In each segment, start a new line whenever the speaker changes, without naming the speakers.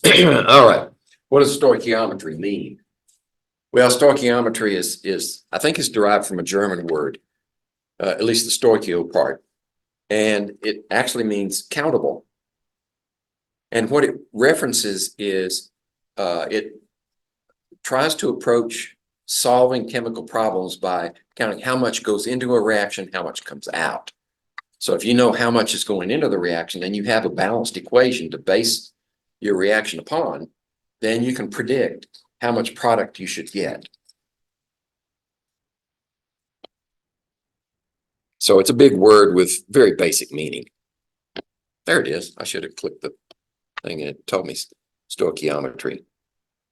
All right. What does stoichiometry mean? Well, stoichiometry is I think it's derived from a German word, at least the stoichio part, and it actually means countable. And what it references is it tries to approach solving chemical problems by counting how much goes into a reaction, how much comes out. So if you know how much is going into the reaction, then you have a balanced equation to base your reaction upon, then you can predict how much product you should get. So it's a big word with very basic meaning. There it is. I should have clicked the thing and it told me stoichiometry,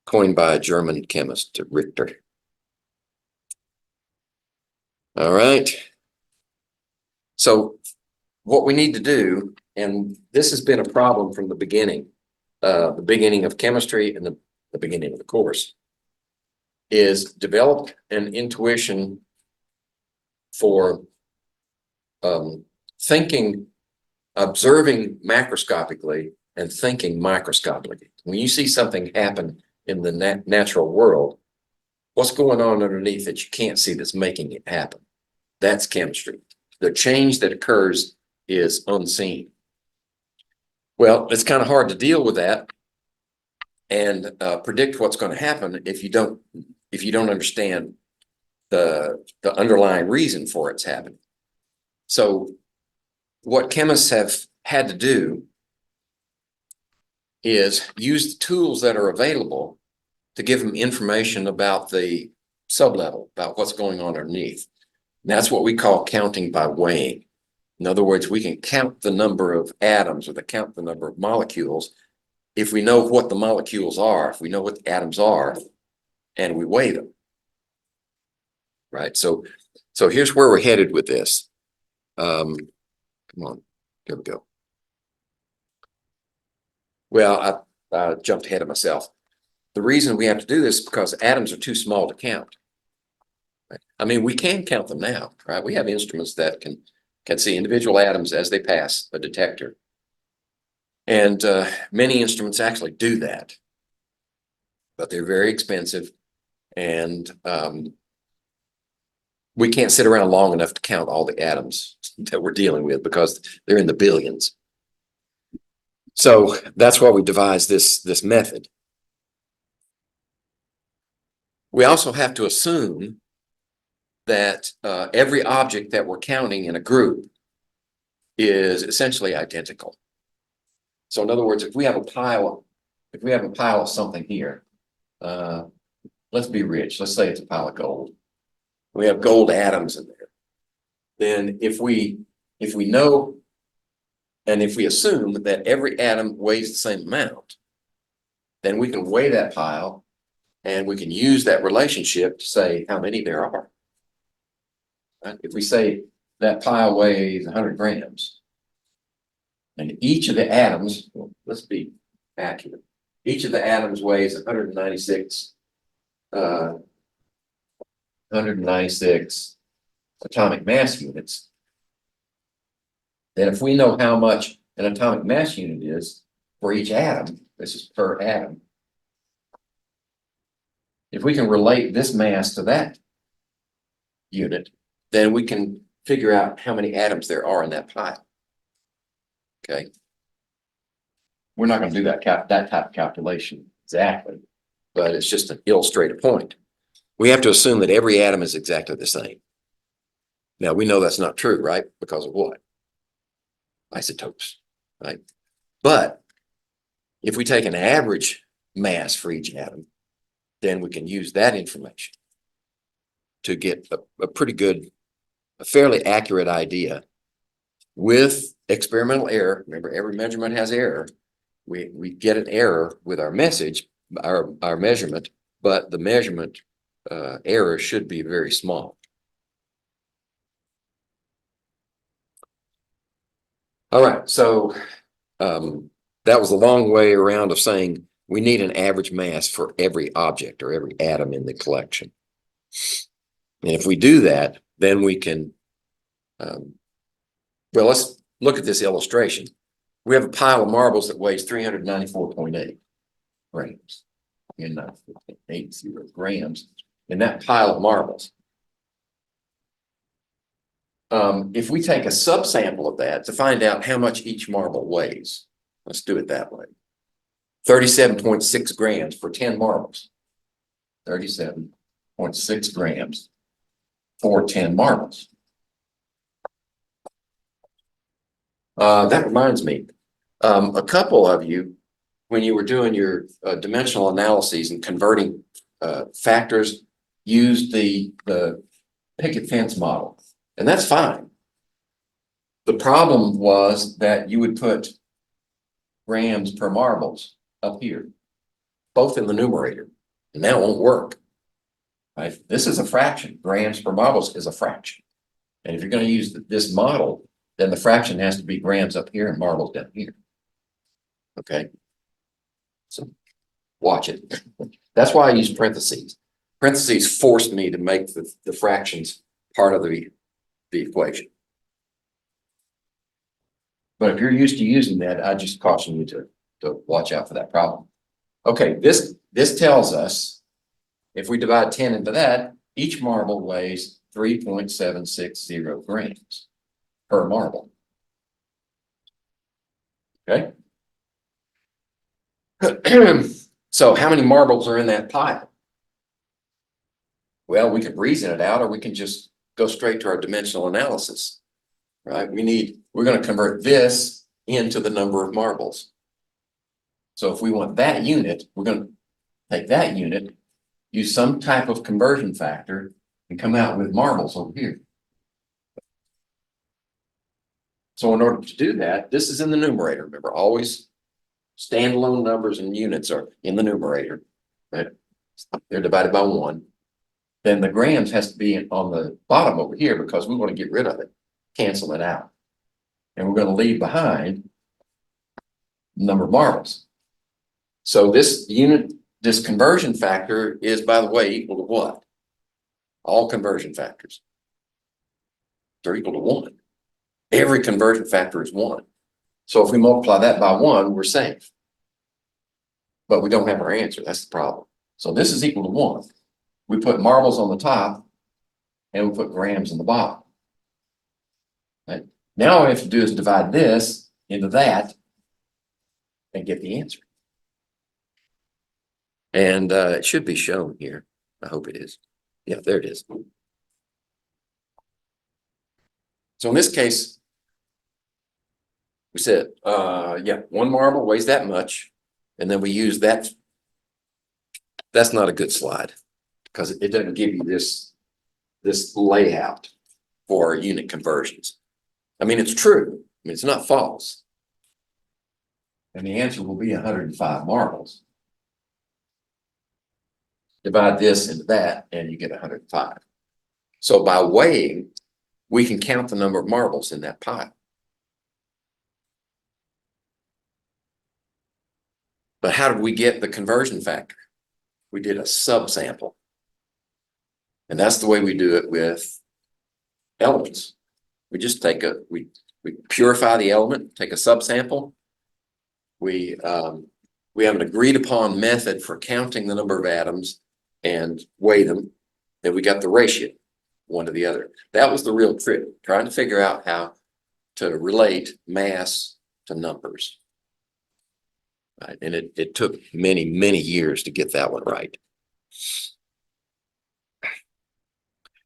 coined by a German chemist, Richter. All right. So what we need to do, and this has been a problem from the beginning of chemistry and the beginning of the course, is develop an intuition for thinking, observing macroscopically and thinking microscopically. When you see something happen in the natural world, what's going on underneath that you can't see that's making it happen? That's chemistry. The change that occurs is unseen. Well, it's kind of hard to deal with that and predict what's going to happen if you don't understand the underlying reason for it's happening. So what chemists have had to do is use the tools that are available to give them information about the sublevel, about what's going on underneath. And that's what we call counting by weighing. In other words, we can count the number of atoms or count the number of molecules if we know what the molecules are, if we know what the atoms are, and we weigh them. Right? So here's where we're headed with this. Come on, here we go. Well, I jumped ahead of myself. The reason we have to do this is because atoms are too small to count. Right? I mean, we can count them now, right? We have instruments that can see individual atoms as they pass a detector. And many instruments actually do that, but they're very expensive, and we can't sit around long enough to count all the atoms that we're dealing with because they're in the billions. So that's why we devised this method. We also have to assume that every object that we're counting in a group is essentially identical. So in other words, if we have a pile of something here, let's be rich. Let's say it's a pile of gold. We have gold atoms in there. Then if we know, and if we assume that every atom weighs the same amount, then we can weigh that pile and we can use that relationship to say how many there are. Right? If we say that pile weighs 100 grams, and each of the atoms, well, let's be accurate, each of the atoms weighs 196 atomic mass units, then if we know how much an atomic mass unit is for each atom, this is per atom, if we can relate this mass to that unit, then we can figure out how many atoms there are in that pile. Okay. We're not going to do that type of calculation exactly, but it's just an illustrative point. We have to assume that every atom is exactly the same. Now, we know that's not true, right? Because of what? Isotopes, right? But if we take an average mass for each atom, then we can use that information to get a pretty good, a fairly accurate idea with experimental error. Remember, every measurement has error. We get an error with our message, our measurement, but the measurement error should be very small. All right, so that was a long way around of saying we need an average mass for every object or every atom in the collection. And if we do that, then we can, well, let's look at this illustration. We have a pile of marbles that weighs 394.8. grams. In 80 grams in that pile of marbles. If we take a subsample of that to find out how much each marble weighs, let's do it that way. 37.6 grams for 10 marbles. 37.6 grams for 10 marbles. That reminds me, a couple of you, when you were doing your dimensional analyses and converting factors, used the picket fence model. And that's fine. The problem was that you would put grams per marbles up here, both in the numerator, and that won't work. Right? This is a fraction. Grams per marbles is a fraction. And if you're going to use this model, then the fraction has to be grams up here and marbles down here. Okay. So watch it. That's why I use parentheses. Parentheses forced me to make the fractions part of the equation. But if you're used to using that, I just caution you to watch out for that problem. Okay, this tells us if we divide 10 into that, each marble weighs 3.760 grams per marble. Okay. So how many marbles are in that pile? Well, we could reason it out, or we can just go straight to our dimensional analysis, right? We're going to convert this into the number of marbles. So if we want that unit, we're going to take that unit, use some type of conversion factor, and come out with marbles over here. So in order to do that, this is in the numerator. Remember, always standalone numbers and units are in the numerator, right? They're divided by 1. Then the grams has to be on the bottom over here because we want to get rid of it, cancel it out. And we're going to leave behind the number of marbles. So this conversion factor is, by the way, equal to what? All conversion factors. They're equal to 1. Every conversion factor is 1. So if we multiply that by 1, we're safe. But we don't have our answer. That's the problem. So this is equal to 1. We put marbles on the top and we put grams on the bottom. Right? Now all we have to do is divide this into that and get the answer. And it should be shown here. I hope it is. Yeah, there it is. So in this case, we said, yeah, 1 marble weighs that much. And then we use that. That's not a good slide because it doesn't give you this layout for unit conversions. I mean, it's true. I mean, it's not false. And the answer will be 105 marbles. Divide this into that and you get 105. So by weighing, we can count the number of marbles in that pile. But how did we get the conversion factor? We did a subsample. And that's the way we do it with elements. We just take we purify the element, take a subsample. We have an agreed upon method for counting the number of atoms and weigh them. Then we got the ratio, one to the other. That was the real trick, trying to figure out how to relate mass to numbers. Right? And it took many, many years to get that one right.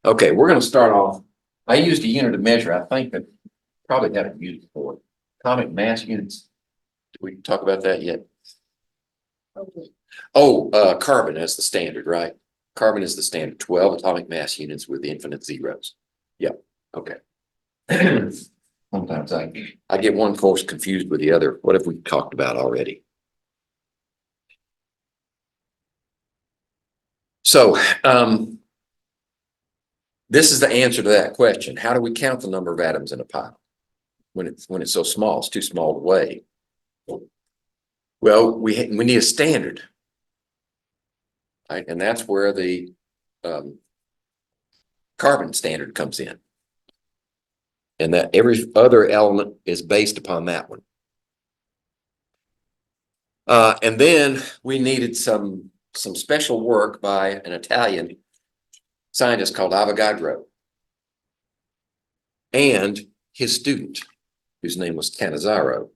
Okay, we're going to start off. I used a unit of measure. I think that probably haven't used it before. Atomic mass units. Did we talk about that yet? Okay. Oh, carbon as the standard, right? Carbon is the standard. 12 atomic mass units with infinite zeros. Yep. Okay. Sometimes I get one course confused with the other. What have we talked about already? So this is the answer to that question. How do we count the number of atoms in a pile when it's so small? It's too small to weigh. Well, we need a standard, right? And that's where the carbon standard comes in, and that every other element is based upon that one. And then we needed some special work by an Italian scientist called Avogadro and his student, whose name was Cannizzaro.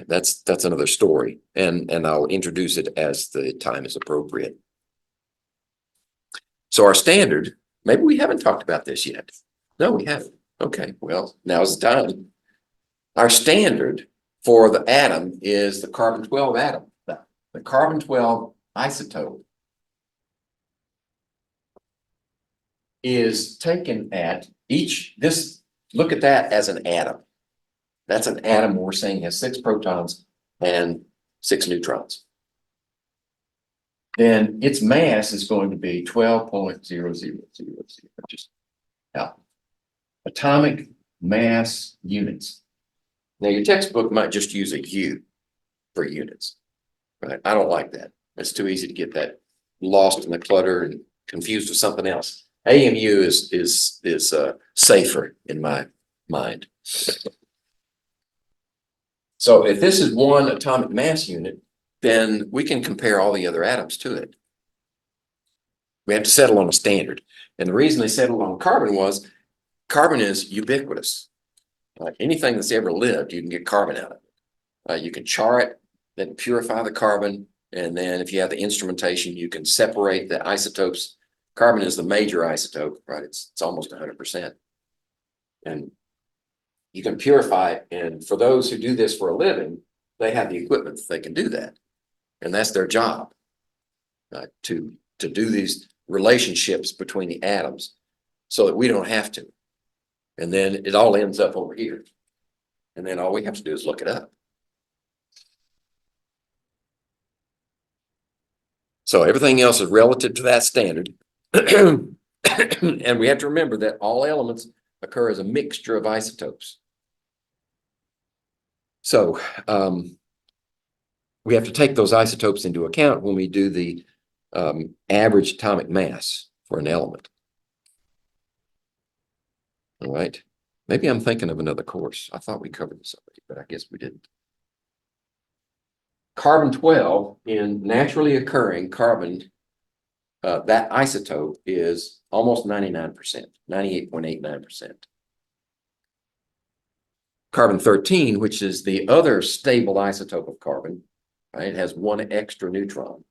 That's another story, and I'll introduce it as the time is appropriate. So our standard, maybe we haven't talked about this yet. No, we haven't. Okay, well, now's the time. Our standard for the atom is the carbon-12 atom. The carbon-12 isotope is taken at look at that as an atom. That's an atom we're saying has 6 protons and 6 neutrons. Then its mass is going to be 12.0000. Just out. Atomic mass units. Now your textbook might just use a U for units, right? I don't like that. It's too easy to get that lost in the clutter and confused with something else. AMU is safer in my mind. So if this is one atomic mass unit, then we can compare all the other atoms to it. We have to settle on a standard. And the reason they settled on carbon was carbon is ubiquitous. Anything that's ever lived, you can get carbon out of it. You can char it, then purify the carbon. And then if you have the instrumentation, you can separate the isotopes. Carbon is the major isotope, right? It's almost 100%. And you can purify it. And for those who do this for a living, they have the equipment that they can do that. And that's their job, to do these relationships between the atoms so that we don't have to. And then it all ends up over here. And then all we have to do is look it up. So everything else is relative to that standard. And we have to remember that all elements occur as a mixture of isotopes. So we have to take those isotopes into account when we do the average atomic mass for an element. All right. Maybe I'm thinking of another course. I thought we covered this already, but I guess we didn't. Carbon-12 in naturally occurring carbon, that isotope is almost 99%, 98.89%. Carbon-13, which is the other stable isotope of carbon, right? It has 1 extra neutron,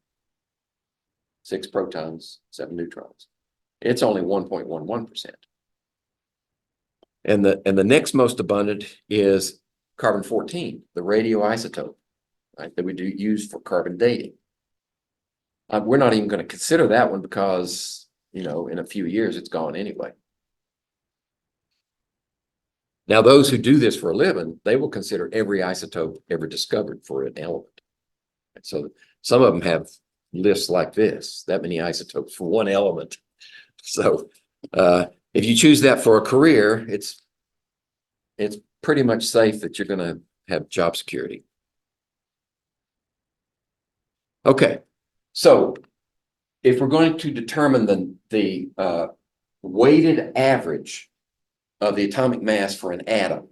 6 protons, 7 neutrons. It's only 1.11%. And the next most abundant is carbon-14, the radioisotope, right, that we do use for carbon dating. We're not even going to consider that one because, in a few years it's gone anyway. Now, those who do this for a living, they will consider every isotope ever discovered for an element. And so some of them have lists like this, that many isotopes for one element. So if you choose that for a career, it's pretty much safe that you're going to have job security. Okay, so if we're going to determine the weighted average of the atomic mass for an atom,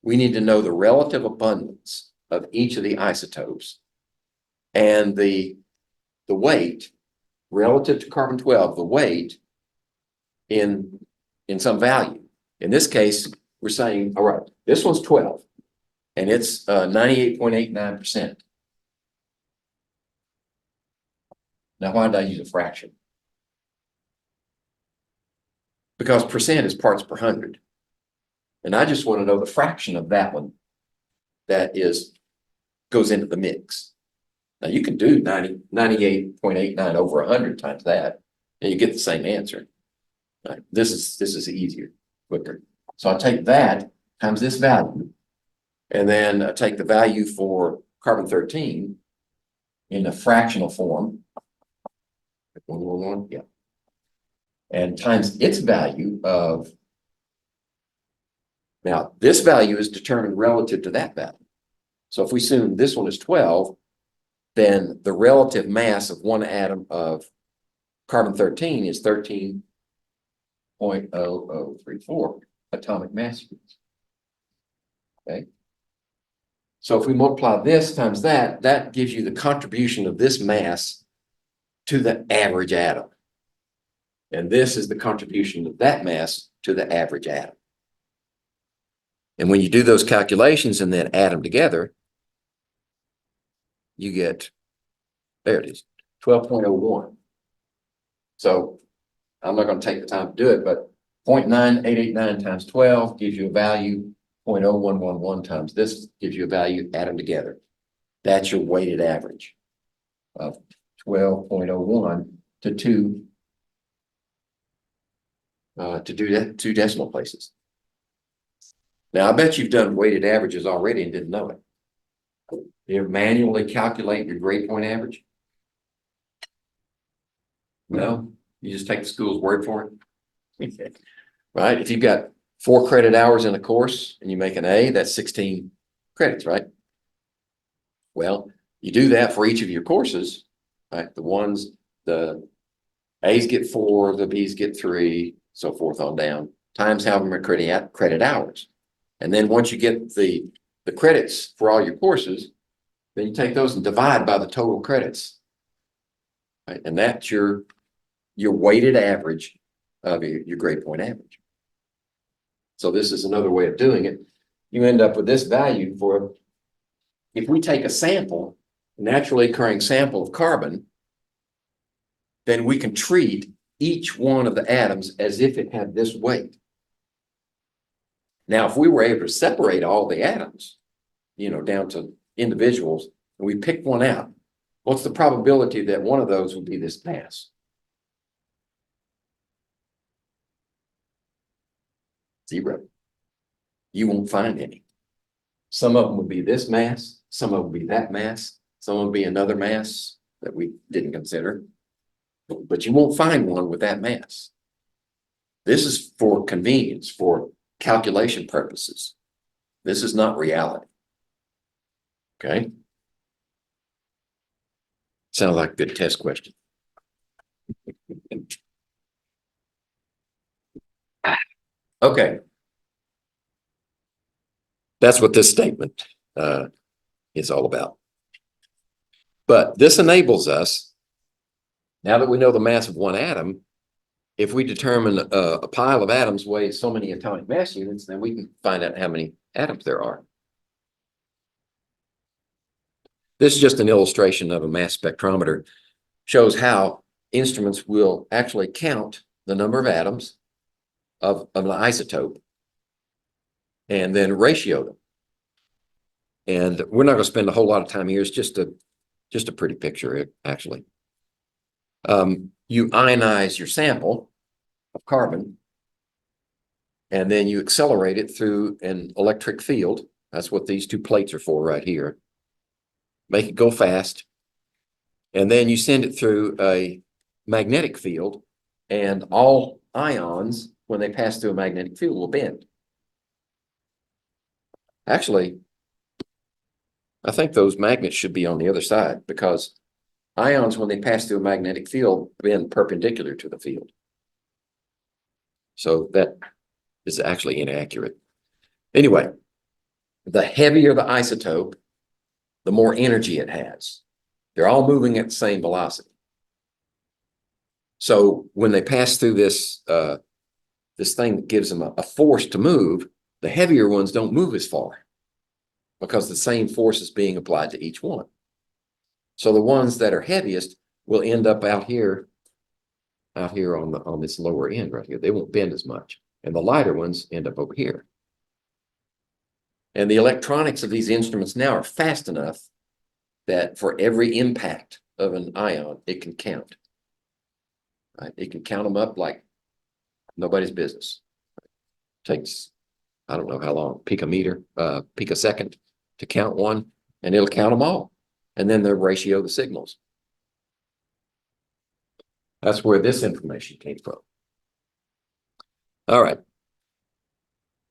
we need to know the relative abundance of each of the isotopes and the weight relative to carbon-12, the weight in some value. In this case, we're saying, all right, this one's 12 and it's 98.89%. Now, why did I use a fraction? Because percent is parts per 100. And I just want to know the fraction of that one that goes into the mix. Now you can do 98.89 over 100 times that, and you get the same answer. Right? This is easier, quicker. So I take that times this value, and then I take the value for carbon-13 in the fractional form. 111, yeah. And times its value of, now this value is determined relative to that value. So if we assume this one is 12, then the relative mass of one atom of carbon-13 is 13.0034 atomic mass units. Okay. So if we multiply this times that, that gives you the contribution of this mass to the average atom. And this is the contribution of that mass to the average atom. And when you do those calculations and then add them together, you get, there it is, 12.01. So I'm not going to take the time to do it, but 0.9889 times 12 gives you a value. 0.0111 times this gives you a value, add them together. That's your weighted average of 12.01 to do that 2 decimal places. Now, I bet you've done weighted averages already and didn't know it. You manually calculate your grade point average? No, you just take the school's word for it. Right? If you've got 4 credit hours in a course and you make an A, that's 16 credits, right? Well, you do that for each of your courses, right? The A's get 4, the B's get 3, so forth on down, times however many credit hours. And then once you get the credits for all your courses, then you take those and divide by the total credits. Right? And that's your weighted average of your grade point average. So this is another way of doing it. You end up with this value for, if we take a sample, a naturally occurring sample of carbon, then we can treat each one of the atoms as if it had this weight. Now, if we were able to separate all the atoms, down to individuals, and we pick one out, what's the probability that one of those would be this mass? 0. You won't find any. Some of them would be this mass, some of them would be that mass, some would be another mass that we didn't consider, but you won't find one with that mass. This is for convenience, for calculation purposes. This is not reality. Okay? Sounds like a good test question. Okay. That's what this statement is all about. But this enables us, now that we know the mass of one atom, if we determine a pile of atoms weighs so many atomic mass units, then we can find out how many atoms there are. This is just an illustration of a mass spectrometer. Shows how instruments will actually count the number of atoms of an isotope and then ratio them. And we're not going to spend a whole lot of time here. It's just a pretty picture, actually. You ionize your sample of carbon, and then you accelerate it through an electric field. That's what these 2 plates are for right here. Make it go fast. And then you send it through a magnetic field, and all ions, when they pass through a magnetic field, will bend. Actually, I think those magnets should be on the other side, because ions, when they pass through a magnetic field, bend perpendicular to the field. So that is actually inaccurate. Anyway, the heavier the isotope, the more energy it has. They're all moving at the same velocity. So when they pass through this thing that gives them a force to move, the heavier ones don't move as far because the same force is being applied to each one. So the ones that are heaviest will end up out here on this lower end right here. They won't bend as much. And the lighter ones end up over here. And the electronics of these instruments now are fast enough that for every impact of an ion, it can count. Right? It can count them up like nobody's business. Takes, I don't know how long, picosecond to count one, and it'll count them all. And then they'll ratio the signals. That's where this information came from. All right.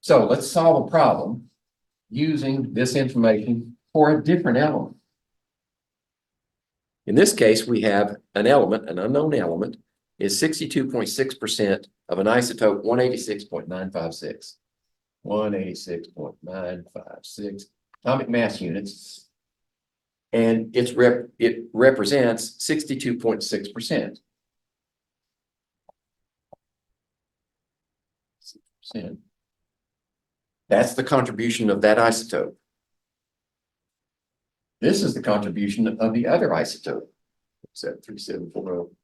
So let's solve a problem using this information for a different element. In this case, we have an element, an unknown element, is 62.6% of an isotope 186.956. 186.956 atomic mass units. And it represents 62.6%. That's the contribution of that isotope. This is the contribution of the other isotope, 3740.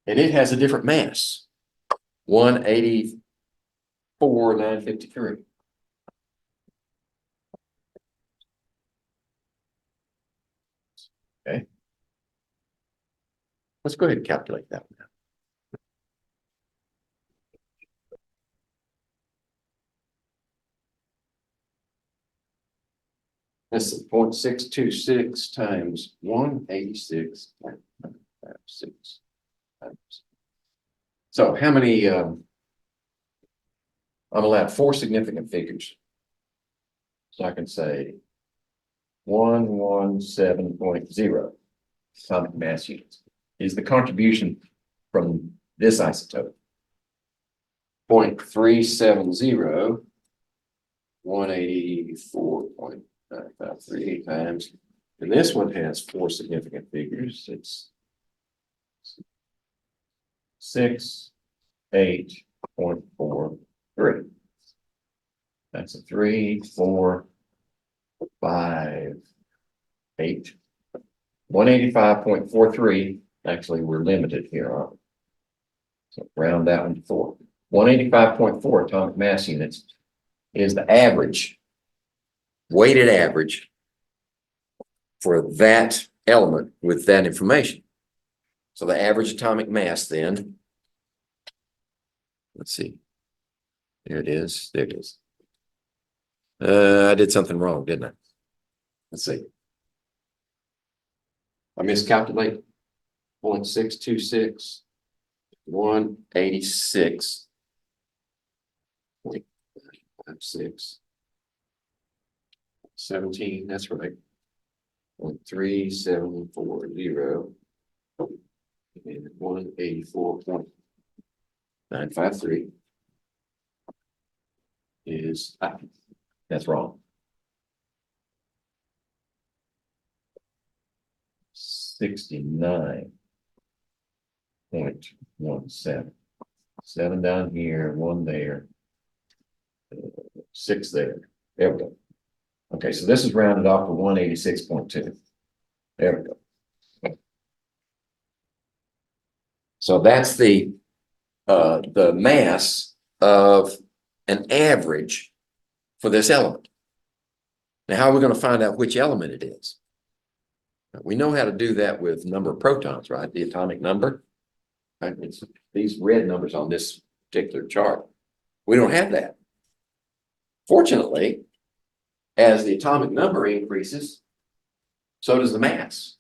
And it has a different mass, 184,953. Okay. Let's go ahead and calculate that one. This is 0.626 times 186 times 6. So how many, I'm allowed 4 significant figures. So I can say 117.0 atomic mass units is the contribution from this isotope. 0.370, 184.953 times, and this one has 4 significant figures. It's 68.43. That's a 3, 4, 5, 8. 185.43. Actually, we're limited here, aren't we? So round that one to 4. 185.4 atomic mass units is the average, weighted average for that element with that information. So the average atomic mass then, let's see. There it is. There it is. I did something wrong, didn't I? Let's see. I miscalculated. 0.626, 186.56, 17, that's right. 0.3740 and 184.953 is, that's wrong. 69.17. 7 down here, 1 there, 6 there. There we go. Okay, so this is rounded off to 186.2. There we go. So that's the mass of an average for this element. Now, how are we going to find out which element it is? We know how to do that with number of protons, right? The atomic number. Right? It's these red numbers on this particular chart. We don't have that. Fortunately, as the atomic number increases, so does the mass.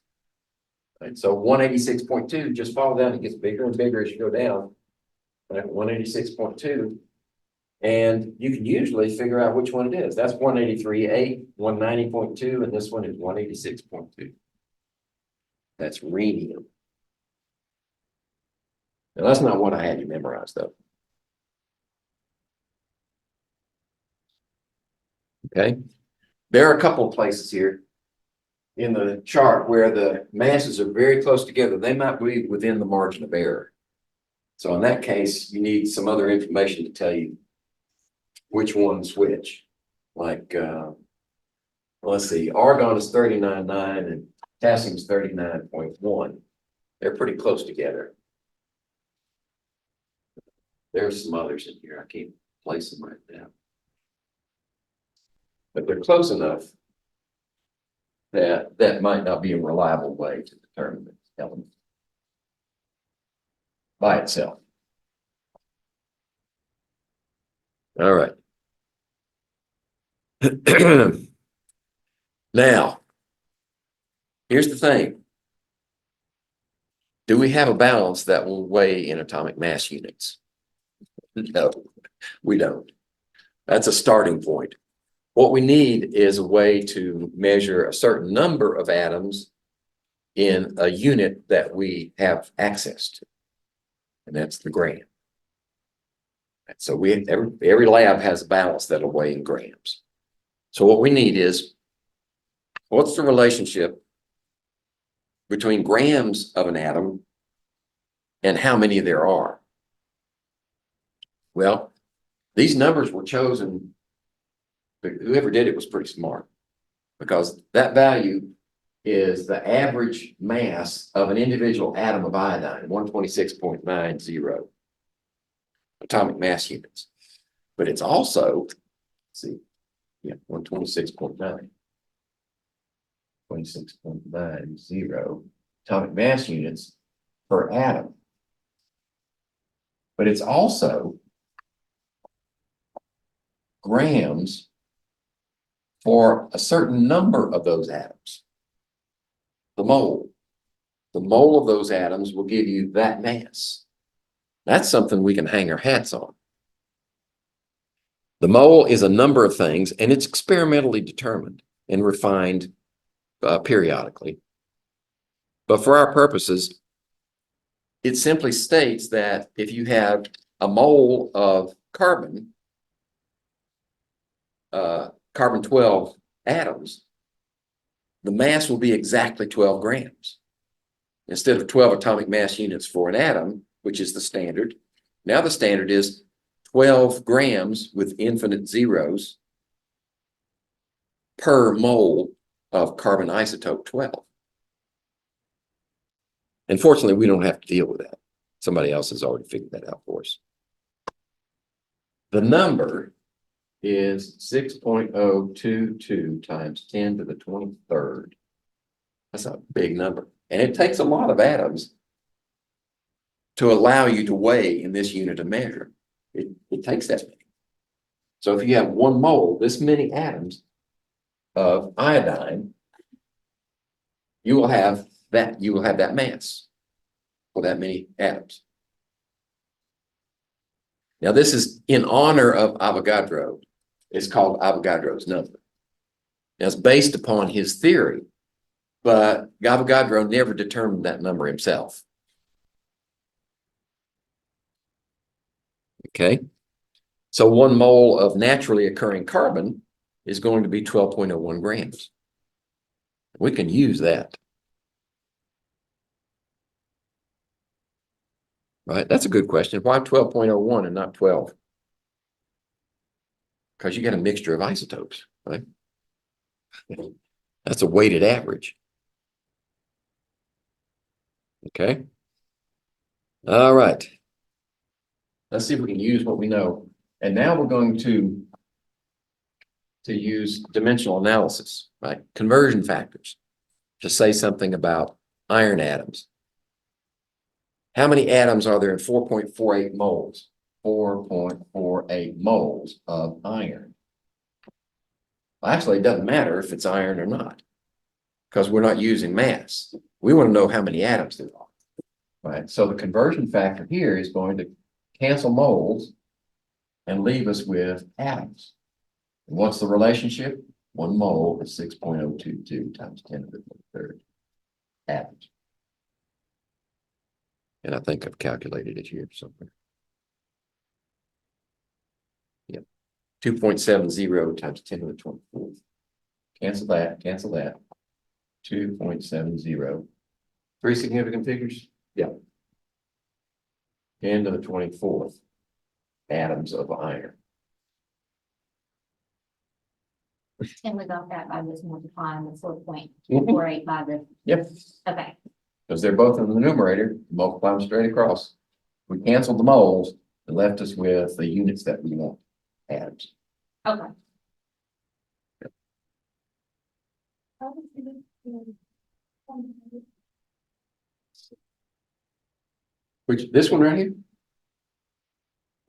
Right? So 186.2, just follow down, it gets bigger and bigger as you go down. Right? 186.2. And you can usually figure out which one it is. That's 183.8, 190.2, and this one is 186.2. That's rhenium. Now, that's not what I had you memorize, though. Okay. There are a couple of places here in the chart where the masses are very close together. They might be within the margin of error. So in that case, you need some other information to tell you which one's which. Like, let's see, argon is 39.9 and potassium is 39.1. They're pretty close together. There's some others in here. I can't place them right now. But they're close enough that that might not be a reliable way to determine the element by itself. All right. Now, here's the thing. Do we have a balance that will weigh in atomic mass units? No, we don't. That's a starting point. What we need is a way to measure a certain number of atoms in a unit that we have access to, and that's the gram. So every lab has a balance that'll weigh in grams. So what we need is, what's the relationship between grams of an atom and how many there are? Well, these numbers were chosen, whoever did it was pretty smart, because that value is the average mass of an individual atom of iodine, 126.90 atomic mass units. But it's also, let's see, 126.9. 26.90 atomic mass units per atom. But it's also grams for a certain number of those atoms. The mole. The mole of those atoms will give you that mass. That's something we can hang our hats on. The mole is a number of things, and it's experimentally determined and refined periodically. But for our purposes, it simply states that if you have a mole of carbon, carbon 12 atoms, the mass will be exactly 12 grams. Instead of 12 atomic mass units for an atom, which is the standard, now the standard is 12 grams with infinite zeros per mole of carbon isotope 12. Unfortunately, we don't have to deal with that. Somebody else has already figured that out for us. The number is 6.022 times 10 to the 23rd. That's a big number. And it takes a lot of atoms to allow you to weigh in this unit of measure. It takes that many. So if you have one mole, this many atoms of iodine, you will have that mass for that many atoms. Now this is in honor of Avogadro. It's called Avogadro's number. Now it's based upon his theory, but Avogadro never determined that number himself. Okay, so one mole of naturally occurring carbon is going to be 12.01 grams. We can use that. Right, that's a good question. Why 12.01 and not 12? Because you get a mixture of isotopes, right? That's a weighted average. Okay. All right. Let's see if we can use what we know. And now we're going to use dimensional analysis, right? Conversion factors to say something about iron atoms. How many atoms are there in 4.48 moles? 4.48 moles of iron. Well, actually, it doesn't matter if it's iron or not, because we're not using mass. We want to know how many atoms there are, right? So the conversion factor here is going to cancel moles and leave us with atoms. And what's the relationship? One mole is 6.022 times 10 to the 23rd atoms. And I think I've calculated it here somewhere. Yep. 2.70 times 10 to the 24th. Cancel that, cancel that. 2.70. Three significant figures? Yeah. 10 to the 24th atoms of iron.
And we got that by this multiplying the 4.48 by the.
Yep.
Okay.
Because they're both in the numerator, multiply them straight across. We canceled the moles and left us with the units that we want, atoms.
Okay.
Which, this one right here?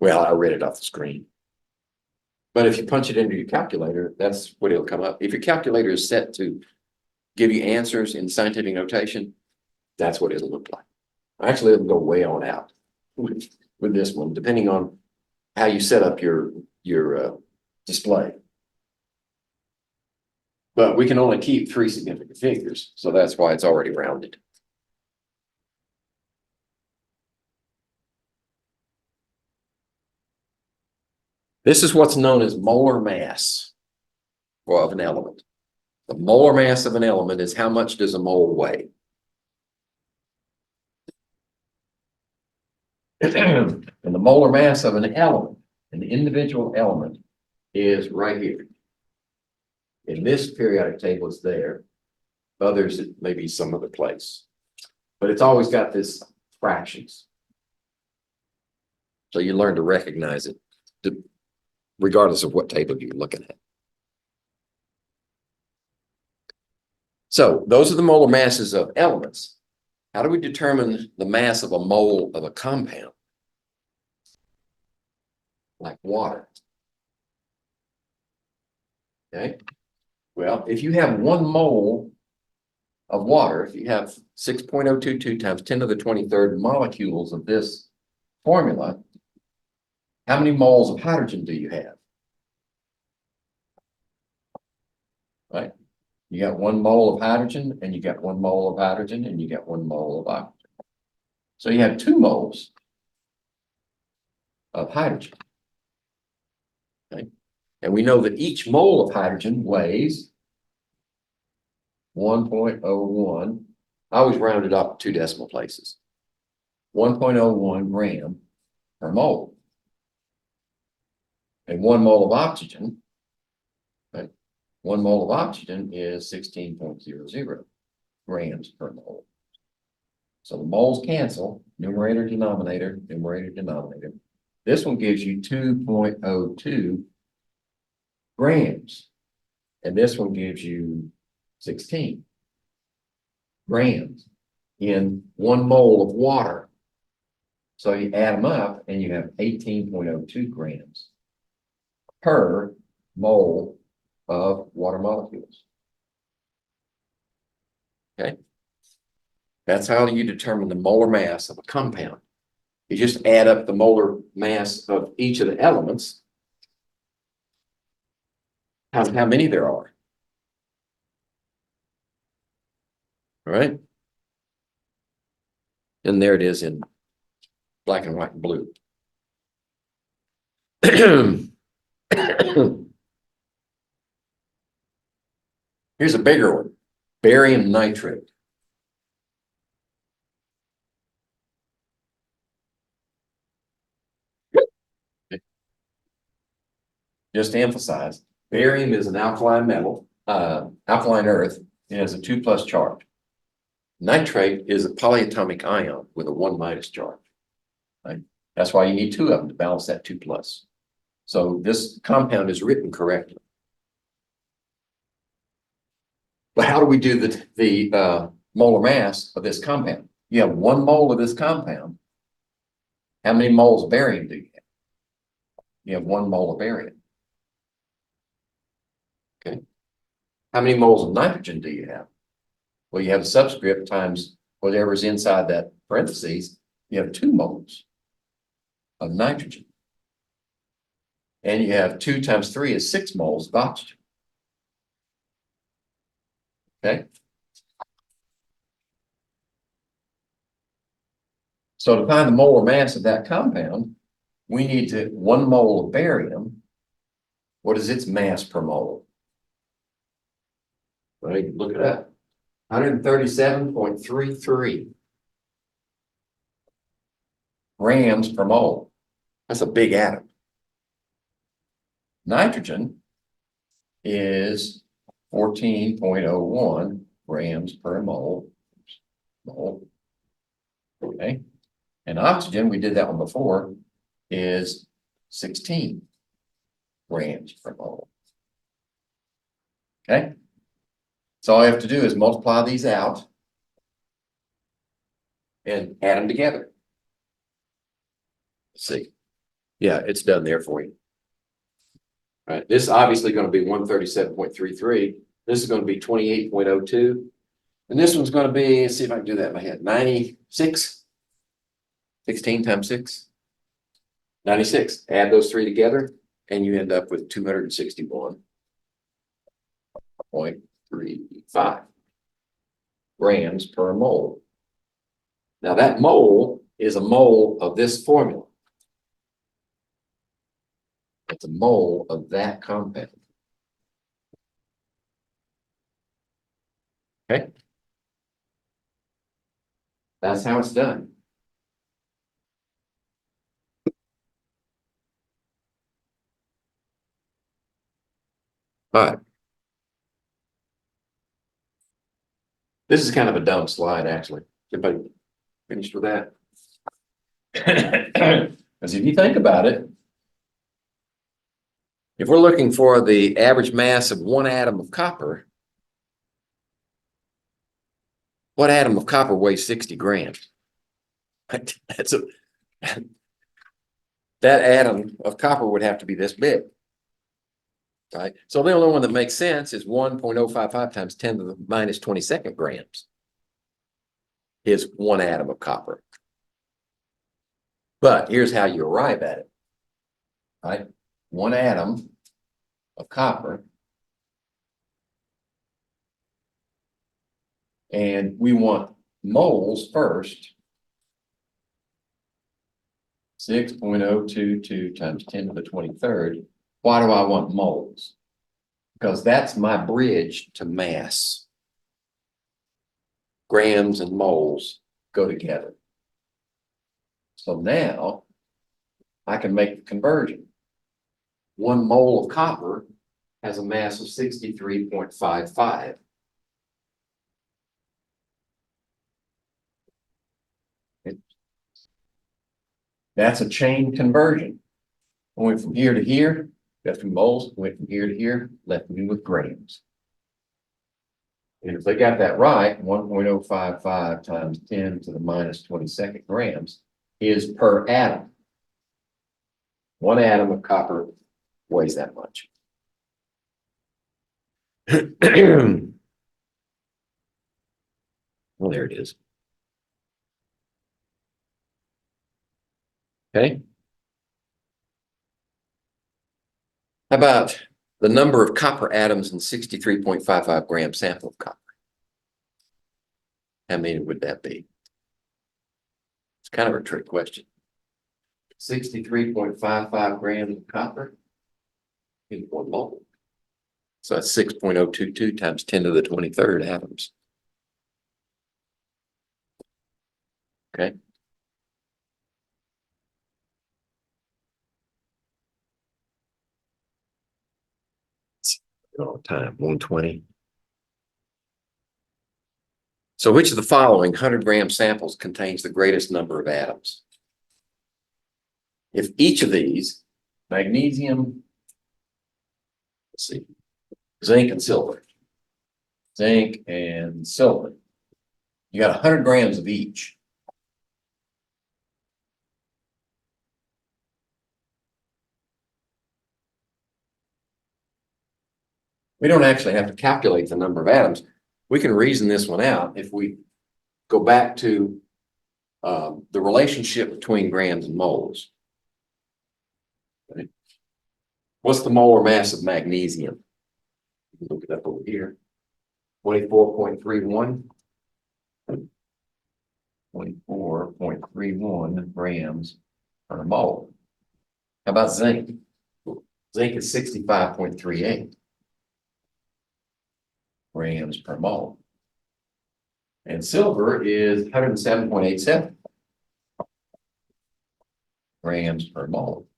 Well, I read it off the screen. But if you punch it into your calculator, that's what it'll come up. If your calculator is set to give you answers in scientific notation, that's what it'll look like. Actually, it'll go way on out with this one, depending on how you set up your display. But we can only keep three significant figures, so that's why it's already rounded. This is what's known as molar mass. or of an element. The molar mass of an element is how much does a mole weigh? And the molar mass of an element, an individual element, is right here. In this periodic table, it's there. Others, it may be some other place. But it's always got this fractions. So you learn to recognize it, regardless of what table you're looking at. So those are the molar masses of elements. How do we determine the mass of a mole of a compound? Like water. Okay. Well, if you have 1 mole of water, if you have 6.022 times 10 to the 23rd molecules of this formula, how many moles of hydrogen do you have? Right? You got 1 mole of hydrogen, and you got 1 mole of hydrogen, and you got 1 mole of oxygen. So you have 2 moles of hydrogen. Okay. And we know that each mole of hydrogen weighs 1.01. I always round it up 2 decimal places. 1.01 gram per mole. And 1 mole of oxygen, right? 1 mole of oxygen is 16.00 grams per mole. So the moles cancel, numerator, denominator, numerator, denominator. This one gives you 2.02 grams. And this one gives you 16 grams in 1 mole of water. So you add them up and you have 18.02 grams per mole of water molecules. Okay. That's how you determine the molar mass of a compound. You just add up the molar mass of each of the elements, how many there are. All right. And there it is in black and white and blue. Here's a bigger one, barium nitrate. Just to emphasize, barium is an alkaline metal, alkaline earth, and has a 2+ charge. Nitrate is a polyatomic ion with a 1- charge. Right? That's why you need 2 of them to balance that 2+. So this compound is written correctly. But how do we do the molar mass of this compound? You have 1 mole of this compound. How many moles of barium do you have? You have 1 mole of barium. Okay. How many moles of nitrogen do you have? Well, you have a subscript times whatever's inside that parentheses. You have 2 moles of nitrogen. And you have 2 times 3 is 6 moles of oxygen. Okay. So to find the molar mass of that compound, we need 1 mole of barium. What is its mass per mole? Well, you can look it up. 137.33 grams per mole. That's a big atom. Nitrogen is 14.01 grams per mole. Okay. And oxygen, we did that one before, is 16 grams per mole. Okay. So all I have to do is multiply these out and add them together. Let's see. Yeah, it's done there for you. All right. This is obviously going to be 137.33. This is going to be 28.02. And this one's going to be, let's see if I can do that in my head, 96. 16 times 6. 96. Add those 3 together and you end up with 261.35 grams per mole. Now that mole is a mole of this formula. It's a mole of that compound. Okay. That's how it's done. All right. This is kind of a dumb slide, actually. Everybody finished with that? Because if you think about it, if we're looking for the average mass of one atom of copper, what atom of copper weighs 60 grams? That's a that atom of copper would have to be this big, right? So the only one that makes sense is 1.055 times 10 to the minus 22nd grams is one atom of copper. But here's how you arrive at it, right? One atom of copper, and we want moles first. 6.022 times 10 to the 23rd. Why do I want moles? Because that's my bridge to mass. Grams and moles go together. So now I can make the conversion. 1 mole of copper has a mass of 63.55. That's a chain conversion. I went from here to here, left me moles, went from here to here, left me with grams. And if they got that right, 1.055 times 10 to the minus 22nd grams is per atom. One atom of copper weighs that much. Well, there it is. Okay. How about the number of copper atoms in 63.55 gram sample of copper? How many would that be? It's kind of a trick question. 63.55 grams of copper in 1 mole. So that's 6.022 times 10 to the 23rd atoms. Okay. All time, 120. So which of the following 100-gram samples contains the greatest number of atoms? If each of these, magnesium, let's see, zinc and silver, you got 100 grams of each. We don't actually have to calculate the number of atoms. We can reason this one out if we go back to the relationship between grams and moles. Okay. What's the molar mass of magnesium? Look it up over here. 24.31. 24.31 grams per mole. How about zinc? Zinc is 65.38 grams per mole. And silver is 107.87 grams per mole.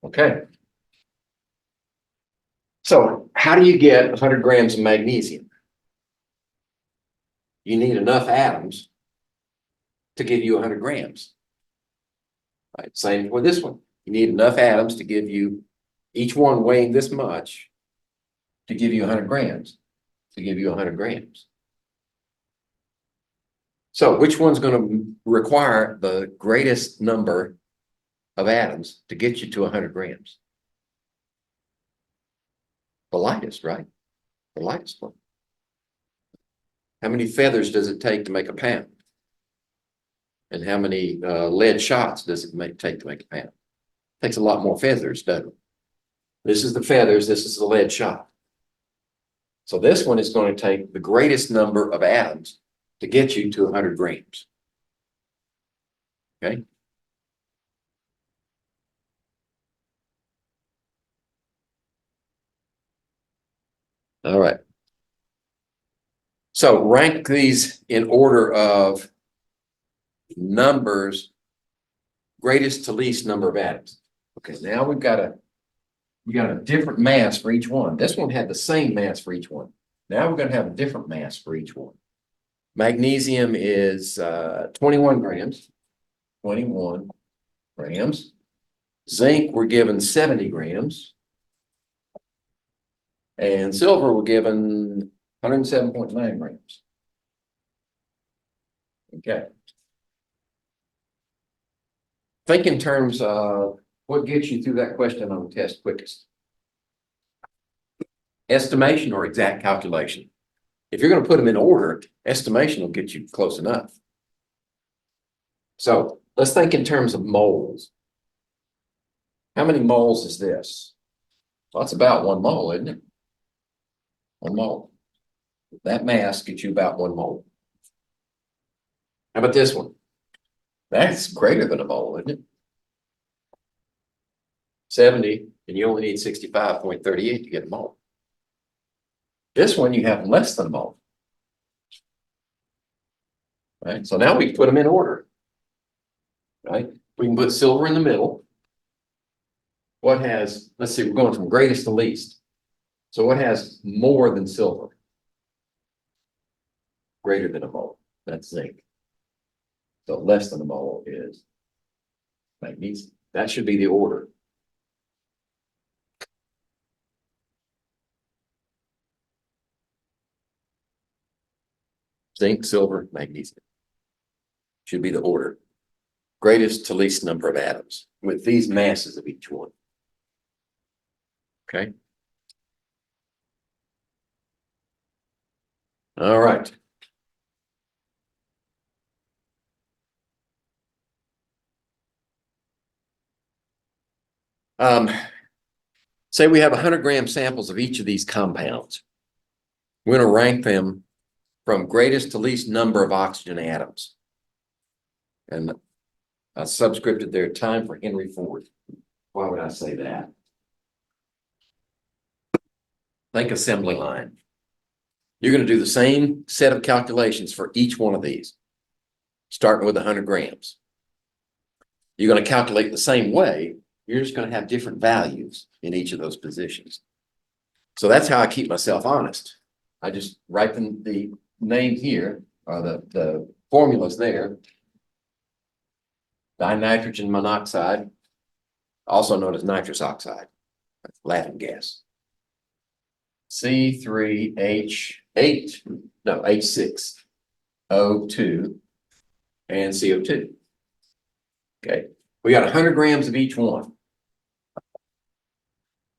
Okay. So how do you get 100 grams of magnesium? You need enough atoms to give you 100 grams. Right? Same with this one. You need enough atoms to give you, each one weighing this much, to give you 100 grams. To give you 100 grams. So which one's going to require the greatest number of atoms to get you to 100 grams? The lightest, right? The lightest one. How many feathers does it take to make a pound? And how many lead shots does it take to make a pound? It takes a lot more feathers, doesn't it? This is the feathers, this is the lead shot. So this one is going to take the greatest number of atoms to get you to 100 grams. Okay. All right. So rank these in order of numbers, greatest to least number of atoms. Okay, now we got a different mass for each one. This one had the same mass for each one. Now we're going to have a different mass for each one. Magnesium is 21 grams. 21 grams. Zinc, we're given 70 grams. And silver, we're given 107.9 grams. Okay. Think in terms of what gets you through that question on the test quickest. Estimation or exact calculation. If you're going to put them in order, estimation will get you close enough. So let's think in terms of moles. How many moles is this? Well, it's about 1 mole, isn't it? 1 mole. That mass gets you about 1 mole. How about this one? That's greater than a mole, isn't it? 70, and you only need 65.38 to get a mole. This one, you have less than a mole. Right, so now we can put them in order. Right, we can put silver in the middle. What has, let's see, we're going from greatest to least. So what has more than silver? Greater than a mole, that's zinc. So less than a mole is magnesium. That should be the order. Zinc, silver, magnesium. Should be the order. Greatest to least number of atoms with these masses of each one. Okay. All right. Say we have 100-gram samples of each of these compounds. We're going to rank them from greatest to least number of oxygen atoms. And I subscripted there time for Henry Ford. Why would I say that? Think assembly line. You're going to do the same set of calculations for each one of these, starting with 100 grams. You're going to calculate the same way. You're just going to have different values in each of those positions. So that's how I keep myself honest. I just write the name here, or the formulas there. Dinitrogen monoxide, also known as nitrous oxide, that's laughing gas. C3H8, no, H6O2 and CO2. Okay, we got 100 grams of each one.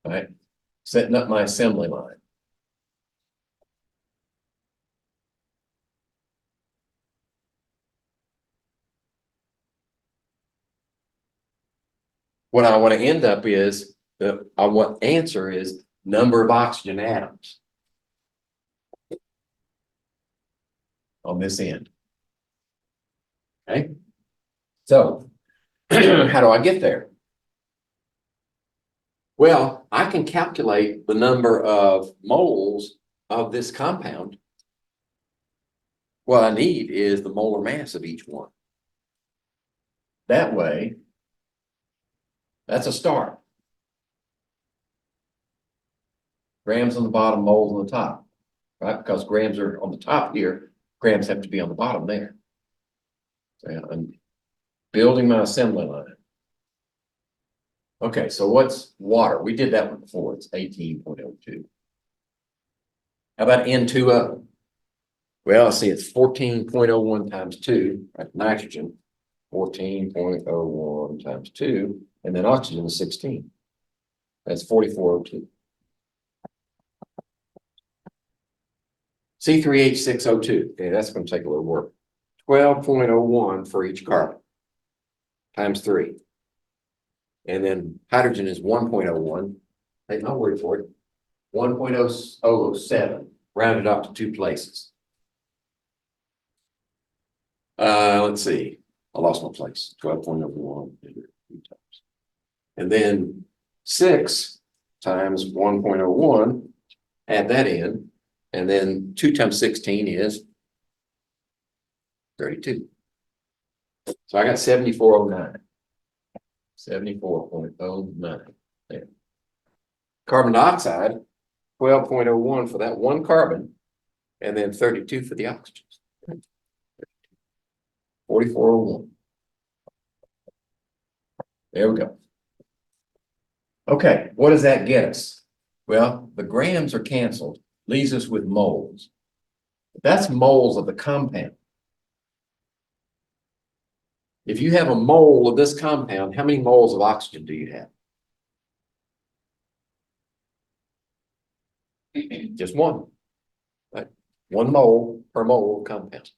All right, setting up my assembly line. What I want to end up is, I want answer is number of oxygen atoms on this end. Okay, so how do I get there? Well, I can calculate the number of moles of this compound. What I need is the molar mass of each one. That way, that's a start. Grams on the bottom, moles on the top, right? Because grams are on the top here, grams have to be on the bottom there. So I'm building my assembly line. Okay, so what's water? We did that one before. It's 18.02. How about N2O? Well, I see it's 14.01 times 2, right? Nitrogen, 14.01 times 2, and then oxygen is 16. That's 4402. C3H6O2, okay, that's going to take a little work. 12.01 for each carbon, times 3. And then hydrogen is 1.01. Take my word for it. 1.007, rounded up to 2 places. Let's see. I lost my place. 12.01. And then 6 times 1.01, add that in, And then 2 times 16 is 32. So I got 7409. 74.09 there. Carbon dioxide, 12.01 for that one carbon, and then 32 for the oxygens. 4401. There we go. Okay, what does that get us? Well, the grams are canceled, leaves us with moles. That's moles of the compound. If you have a mole of this compound, how many moles of oxygen do you have? Just one, right? 1 mole per mole of compound.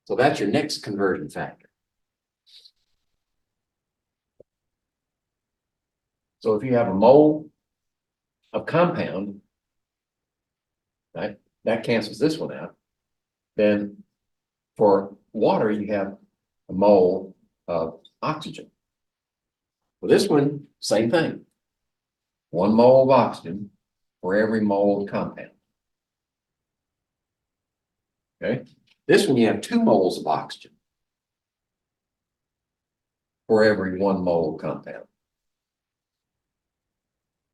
So that's your next conversion factor. So if you have a mole of compound, right, that cancels this one out. Then for water, you have a mole of oxygen. For this one, same thing. 1 mole of oxygen for every mole of compound. Okay. This one, you have 2 moles of oxygen for every 1 mole of compound.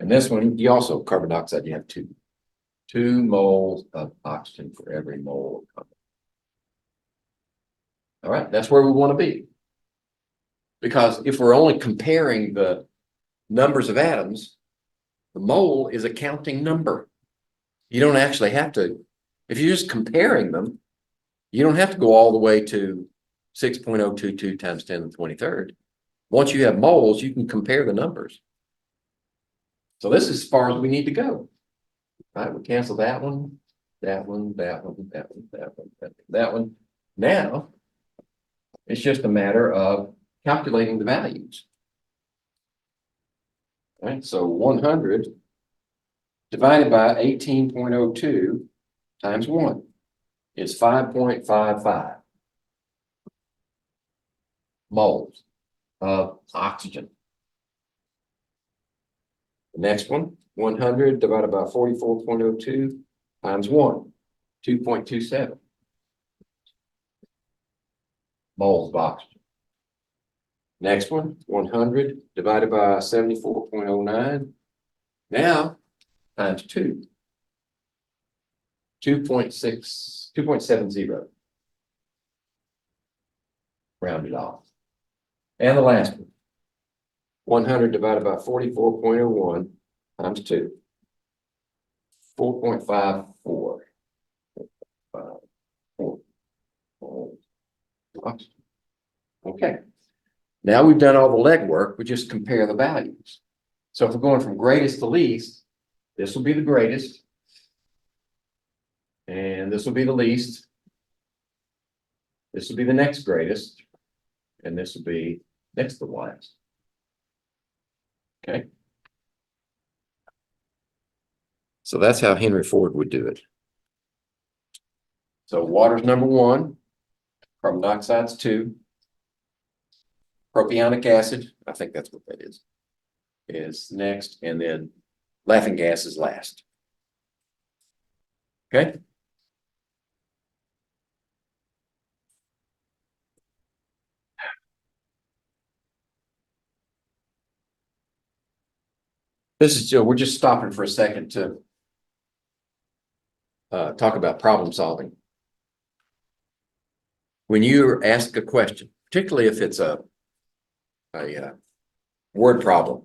And this one, you also, carbon dioxide, you have 2 moles of oxygen for every mole of compound. All right, that's where we want to be. Because if we're only comparing the numbers of atoms, the mole is a counting number. You don't actually have to, if you're just comparing them, you don't have to go all the way to 6.022 times 10 to the 23rd. Once you have moles, you can compare the numbers. So this is as far as we need to go. All right, we cancel that one, that one, that one, that one, that one, that one. Now, it's just a matter of calculating the values. All right, so 100 divided by 18.02 times 1 is 5.55 moles of oxygen. The next one, 100 divided by 44.02 times 1, 2.27 moles of oxygen. Next one, 100 divided by 74.09, now times 2, 2.70, rounded off. And the last one, 100 divided by 44.01 times 2, 4.54. Okay, now we've done all the legwork, we just compare the values. So if we're going from greatest to least, this will be the greatest, and this will be the least. This will be the next greatest, and this will be next to the last. Okay. So that's how Henry Ford would do it. So water's number 1, carbon dioxide's 2, propionic acid, I think that's what that is next, and then laughing gas is last. Okay. This is we're just stopping for a second to talk about problem solving. When you ask a question, particularly if it's a word problem,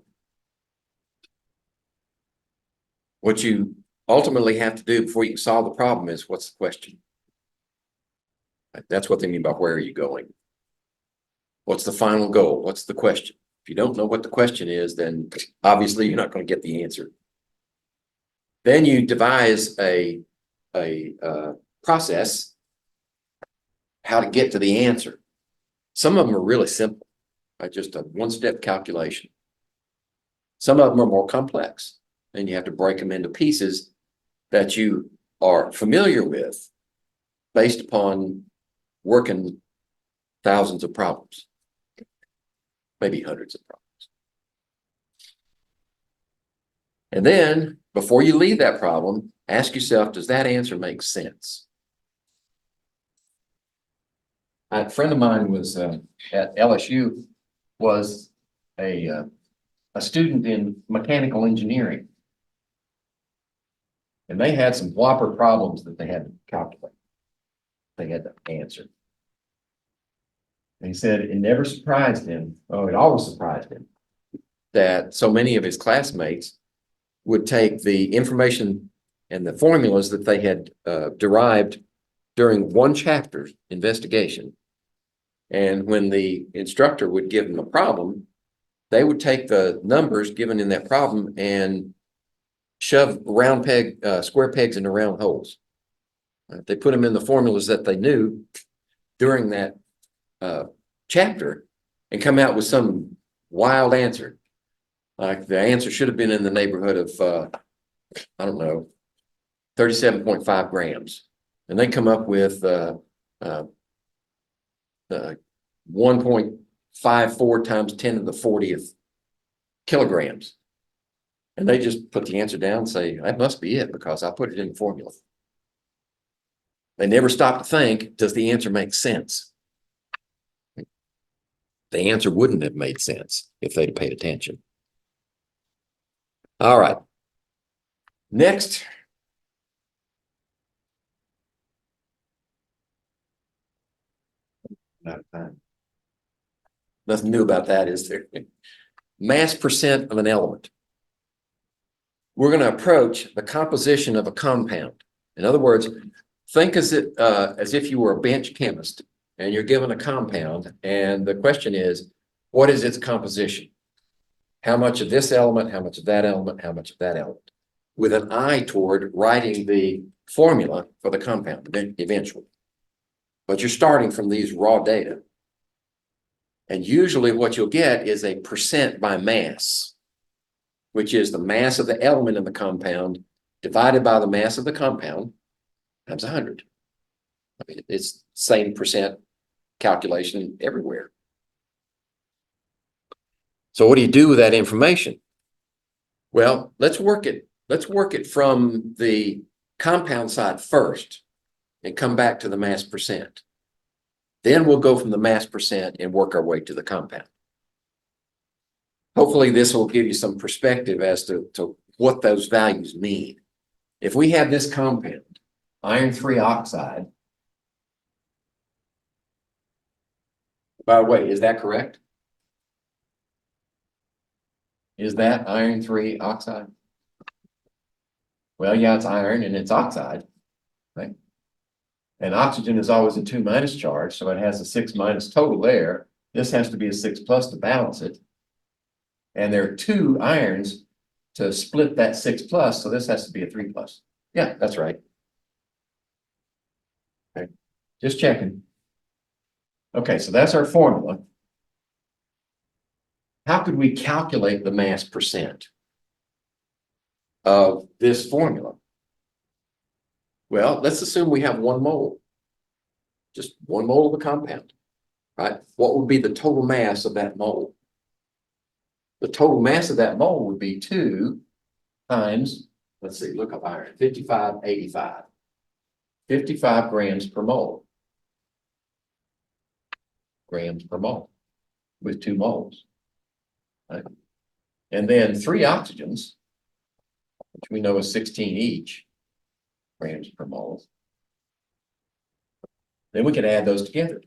what you ultimately have to do before you can solve the problem is, what's the question? That's what they mean by where are you going? What's the final goal? What's the question? If you don't know what the question is, then obviously you're not going to get the answer. Then you devise a process how to get to the answer. Some of them are really simple, right? Just a one-step calculation. Some of them are more complex, and you have to break them into pieces that you are familiar with based upon working thousands of problems, maybe hundreds of problems. And then before you leave that problem, ask yourself, does that answer make sense? A friend of mine was at LSU, was a student in mechanical engineering. And they had some whopper problems that they had to calculate. They had to answer. And he said it never surprised him. Oh, it always surprised him that so many of his classmates would take the information and the formulas that they had derived during one chapter's investigation. And when the instructor would give them a problem, they would take the numbers given in that problem and shove square pegs into round holes. They put them in the formulas that they knew during that chapter and come out with some wild answer. Like the answer should have been in the neighborhood of, I don't know, 37.5 grams. And they come up with 1.54 times 10 to the 40th kilograms. And they just put the answer down and say, that must be it because I put it in the formula. They never stop to think, does the answer make sense? The answer wouldn't have made sense if they'd paid attention. All right. Next. Nothing new about that, is there? Mass percent of an element. We're going to approach the composition of a compound. In other words, think as if you were a bench chemist and you're given a compound, and the question is, what is its composition? How much of this element, how much of that element, how much of that element, with an eye toward writing the formula for the compound eventually. But you're starting from these raw data. And usually what you'll get is a percent by mass, which is the mass of the element in the compound divided by the mass of the compound times 100. I mean, it's same percent calculation everywhere. So what do you do with that information? Well, let's work it from the compound side first and come back to the mass percent. Then we'll go from the mass percent and work our way to the compound. Hopefully this will give you some perspective as to what those values mean. If we have this compound, iron 3 oxide, by the way, is that correct? Is that iron 3 oxide? Well, yeah, it's iron and it's oxide, right? And oxygen is always a 2- charge, so it has a 6- total there. This has to be a 6+ to balance it. And there are 2 irons to split that 6+, so this has to be a 3+. Yeah, that's right. Okay, just checking. Okay, so that's our formula. How could we calculate the mass percent of this formula? Well, let's assume we have 1 mole. Just 1 mole of a compound, right? What would be the total mass of that mole? The total mass of that mole would be 2 times, let's see, look up iron, 5585. 55 grams per mole. Grams per mole with 2 moles. Right? And then 3 oxygens, which we know is 16 each, grams per mole. Then we can add those together.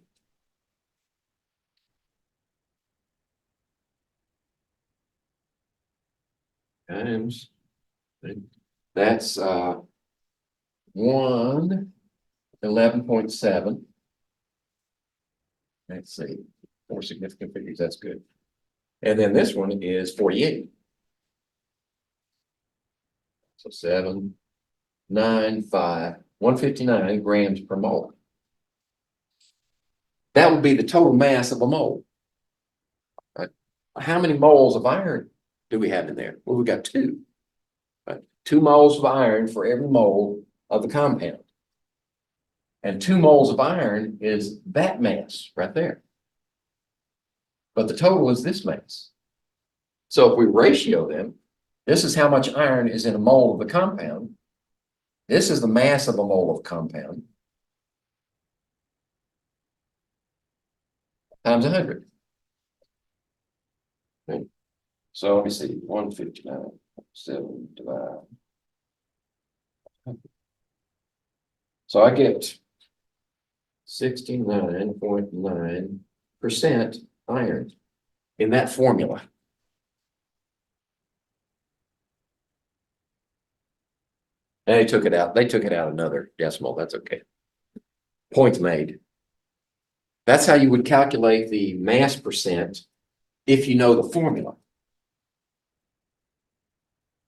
Times, that's 111.7. Let's see, 4 significant figures, that's good. And then this one is 48. So 159 grams per mole. That would be the total mass of a mole. Right? How many moles of iron do we have in there? Well, we got 2. Right? 2 moles of iron for every mole of the compound. And 2 moles of iron is that mass right there. But the total is this mass. So if we ratio them, this is how much iron is in a mole of the compound. This is the mass of a mole of compound times 100. Okay. So let me see, 159.7 divided. So I get 69.9% iron in that formula. And they took it out. They took it out another decimal. That's okay. Point made. That's how you would calculate the mass percent if you know the formula.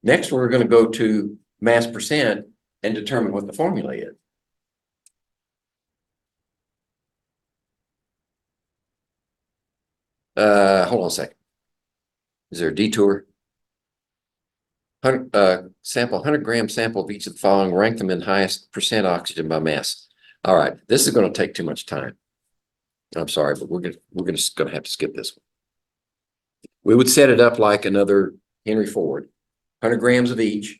Next, we're going to go to mass percent and determine what the formula is. Hold on a second. Is there a detour? 100 gram sample of each of the following, rank them in highest percent oxygen by mass. All right, this is going to take too much time. I'm sorry, but we're gonna have to skip this one. We would set it up like another Henry Ford, 100 grams of each,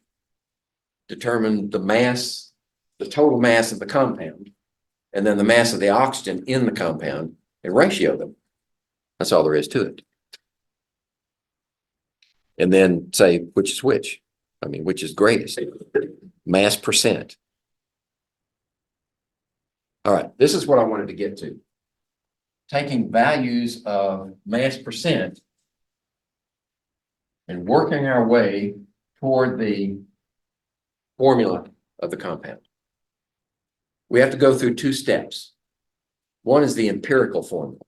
determine the mass, the total mass of the compound, and then the mass of the oxygen in the compound, and ratio them. That's all there is to it. And then say which is which. I mean, which is greatest? Mass percent. All right, this is what I wanted to get to. Taking values of mass percent and working our way toward the formula of the compound. We have to go through two steps. One is the empirical formula.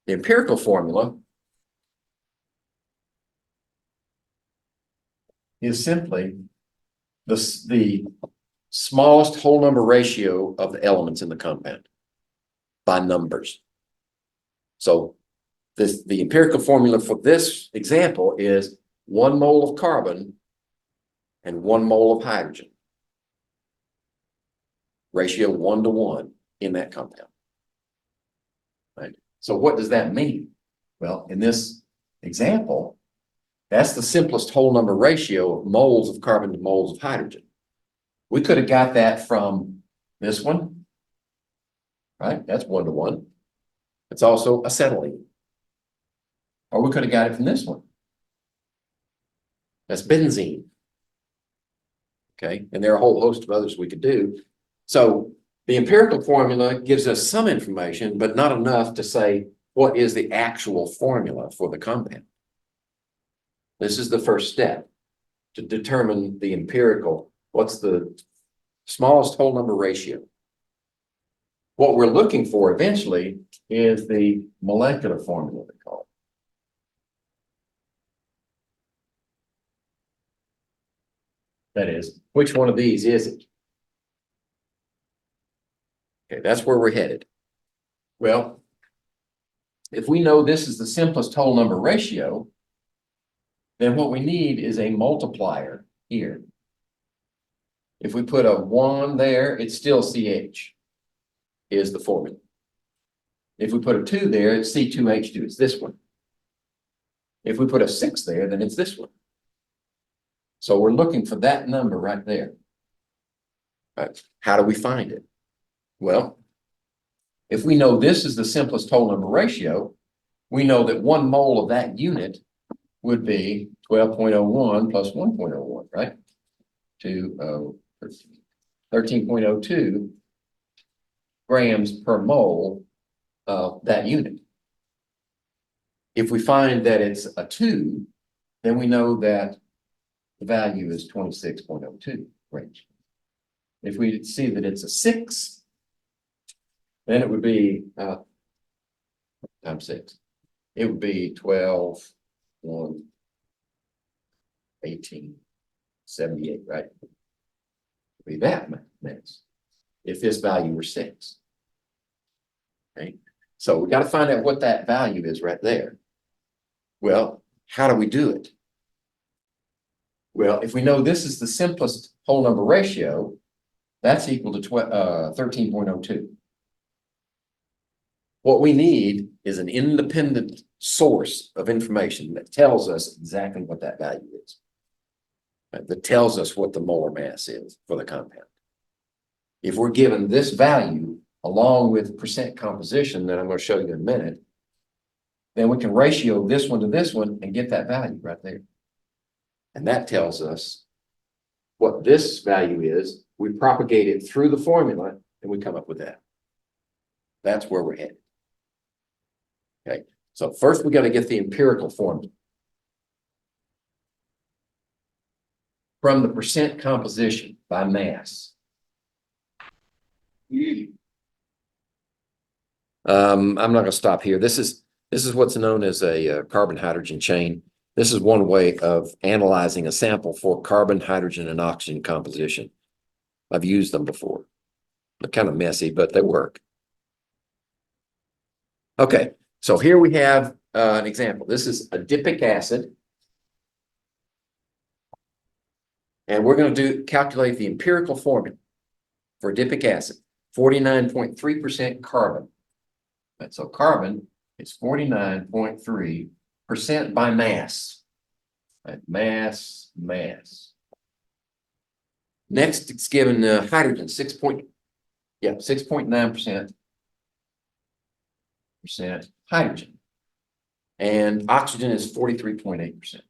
The empirical formula is simply the smallest whole number ratio of the elements in the compound by numbers. So the empirical formula for this example is 1 mole of carbon and 1 mole of hydrogen. Ratio 1 to 1 in that compound. Right? So what does that mean? Well, in this example, that's the simplest whole number ratio of moles of carbon to moles of hydrogen. We could have got that from this one, right? That's 1 to 1. It's also acetylene. Or we could have got it from this one. That's benzene. Okay, and there are a whole host of others we could do. So the empirical formula gives us some information, but not enough to say what is the actual formula for the compound. This is the first step to determine the empirical, what's the smallest whole number ratio. What we're looking for eventually is the molecular formula, they call it. That is, which one of these is it? Okay, that's where we're headed. Well, if we know this is the simplest whole number ratio, then what we need is a multiplier here. If we put a 1 there, it's still CH is the formula. If we put a 2 there, it's C2H2, it's this one. If we put a 6 there, then it's this one. So we're looking for that number right there. Right. How do we find it? Well, if we know this is the simplest whole number ratio, we know that 1 mole of that unit would be 12.01 plus 1.01, right? 13.02 grams per mole of that unit. If we find that it's a 2, then we know that the value is 26.02 grams. If we see that it's a 6, then it would be times 6. It would be 12, 1, 18, 78, right? It would be that mass if this value were 6. Okay, so we got to find out what that value is right there. Well, how do we do it? Well, if we know this is the simplest whole number ratio, that's equal to 13.02. What we need is an independent source of information that tells us exactly what that value is. right, that tells us what the molar mass is for the compound. If we're given this value along with percent composition that I'm going to show you in a minute, then we can ratio this one to this one and get that value right there. And that tells us what this value is. We propagate it through the formula and we come up with that. That's where we're headed. Okay, so first we got to get the empirical formula. From the percent composition by mass. I'm not going to stop here. This is what's known as a carbon hydrogen chain. This is one way of analyzing a sample for carbon, hydrogen, and oxygen composition. I've used them before. They're kind of messy, but they work. Okay, so here we have an example. This is adipic acid. And we're going to calculate the empirical formula for adipic acid, 49.3% carbon. And so carbon is 49.3% by mass. Right? Mass. Next, it's given hydrogen, 6.9% hydrogen. And oxygen is 43.8%.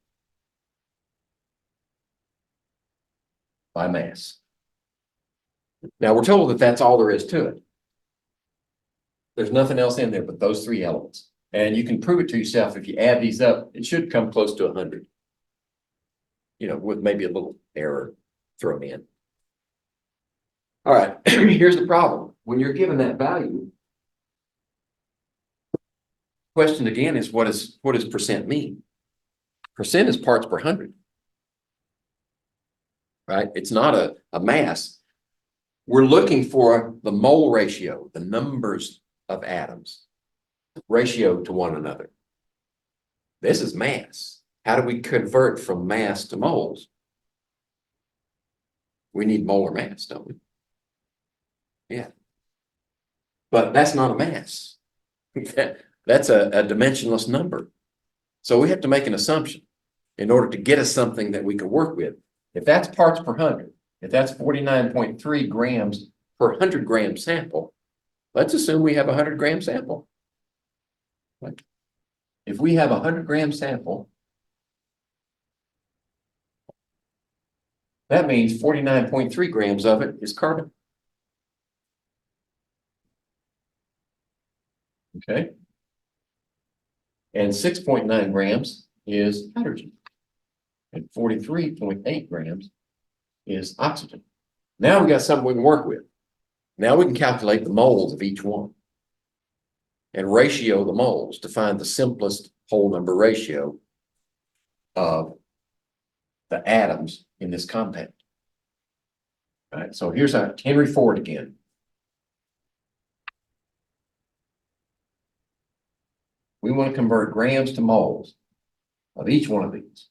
By mass. Now we're told that that's all there is to it. There's nothing else in there but those three elements. And you can prove it to yourself. If you add these up, it should come close to 100. You know, with maybe a little error thrown in. All right, here's the problem. When you're given that value, question again is what does percent mean? Percent is parts per 100. Right? It's not a mass. We're looking for the mole ratio, the numbers of atoms, ratio to one another. This is mass. How do we convert from mass to moles? We need molar mass, don't we? Yeah. But that's not a mass. That's a dimensionless number. So we have to make an assumption in order to get us something that we can work with. If that's parts per 100, if that's 49.3 grams per 100 gram sample, let's assume we have a 100 gram sample. Right? If we have a 100 gram sample, that means 49.3 grams of it is carbon. Okay. And 6.9 grams is hydrogen. And 43.8 grams is oxygen. Now we got something we can work with. Now we can calculate the moles of each one and ratio the moles to find the simplest whole number ratio of the atoms in this compound. All right, so here's our Henry Ford again. We want to convert grams to moles of each one of these.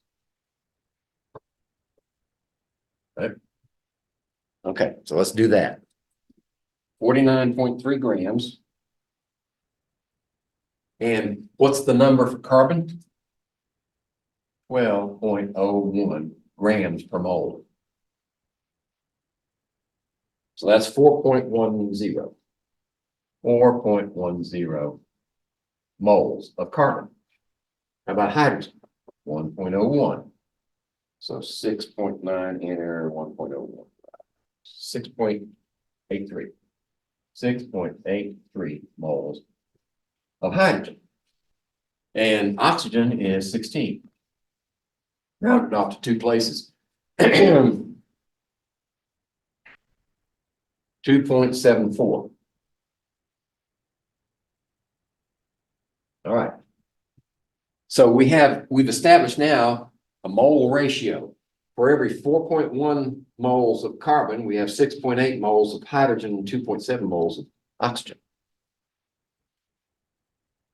Right. Okay, so let's do that. 49.3 grams. And what's the number for carbon? 12.01 grams per mole. So that's 4.10. 4.10 moles of carbon. How about hydrogen? 1.01. So 6.9 enter 1.01. 6.83. 6.83 moles of hydrogen. And oxygen is 16. Rounded off to two places. 2.74. All right. So we've established now a mole ratio. For every 4.1 moles of carbon, we have 6.8 moles of hydrogen and 2.7 moles of oxygen.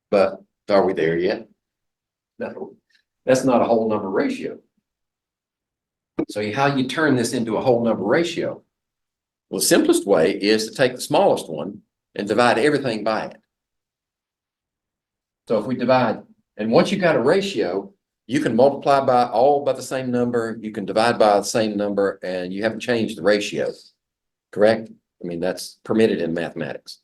But are we there yet? No, that's not a whole number ratio. So how you turn this into a whole number ratio? Well, the simplest way is to take the smallest one and divide everything by it. So if we divide, and once you got a ratio, You can multiply by all by the same number, you can divide by the same number, and you haven't changed the ratio. Correct? I mean, that's permitted in mathematics.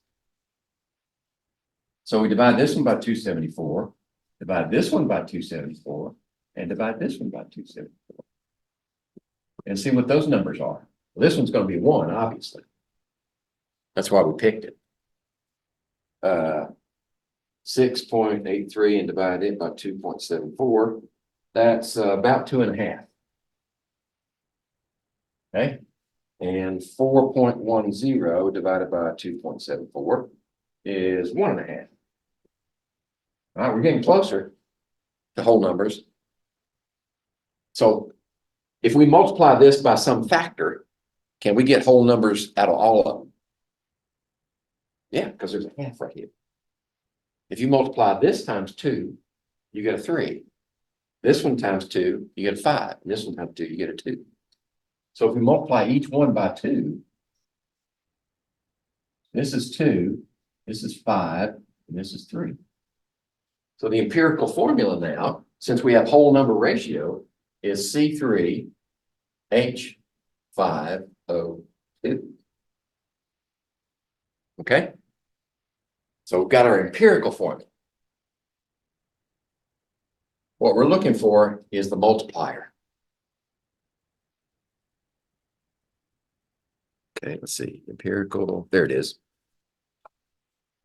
So we divide this one by 274, divide this one by 274, and divide this one by 274. And see what those numbers are. Well, this one's going to be 1, obviously. That's why we picked it. 6.83 and divide it by 2.74. That's about 2.5. Okay. And 4.10 divided by 2.74 is 1.5. All right, we're getting closer to whole numbers. So if we multiply this by some factor, can we get whole numbers out of all of them? Yeah, because there's a half right here. If you multiply this times 2, you get a 3. This one times 2, you get a 5. And this one times 2, you get a 2. So if we multiply each one by 2, this is 2, this is 5, and this is 3. So the empirical formula now, since we have whole number ratio, is C3H5O2. Okay? So we've got our empirical formula. What we're looking for is the multiplier. Okay, let's see, empirical, there it is.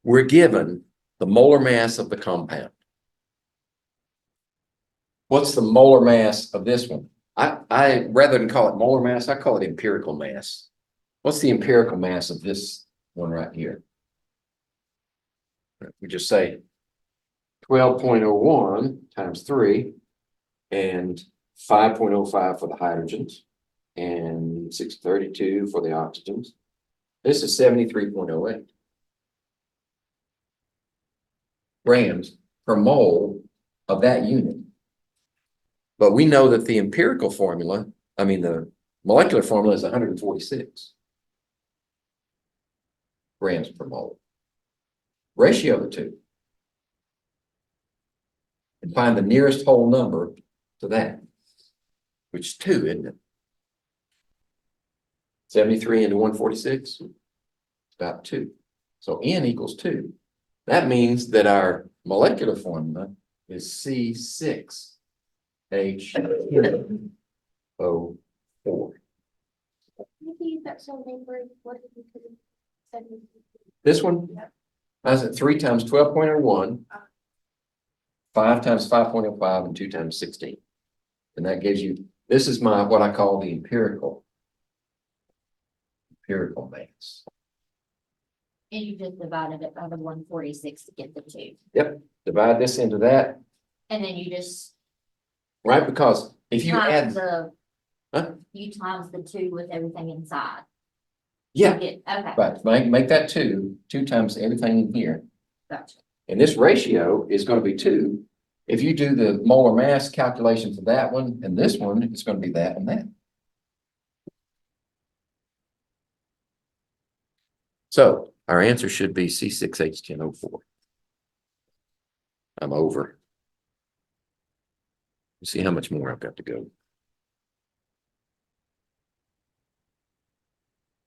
We're given the molar mass of the compound. What's the molar mass of this one? I rather than call it molar mass, I call it empirical mass. What's the empirical mass of this one right here? We just say 12.01 times 3 and 5.05 for the hydrogens and 632 for the oxygens. This is 73.08 grams per mole of that unit. But we know that the empirical formula, I mean the molecular formula, is 146 grams per mole. Ratio the two. And find the nearest whole number to that, which is 2, isn't it? 73 into 146, it's about 2. So N equals 2. That means that our molecular formula is C6H10O4. This one, how's it? 3 times 12.01, 5 times 5.05, and 2 times 16. And that gives you, this is my, what I call the empirical mass.
And you just divided it by the 146 to get the 2.
Yep, divide this into that.
And then you just.
Right, because if you
times
add.
You times the 2 with everything inside.
Yeah,
Okay.
right, make that 2 times everything in here.
Gotcha.
And this ratio is going to be 2. If you do the molar mass calculation for that one and this one, it's going to be that and that. So our answer should be C6H10O4. I'm over. You see how much more I've got to go.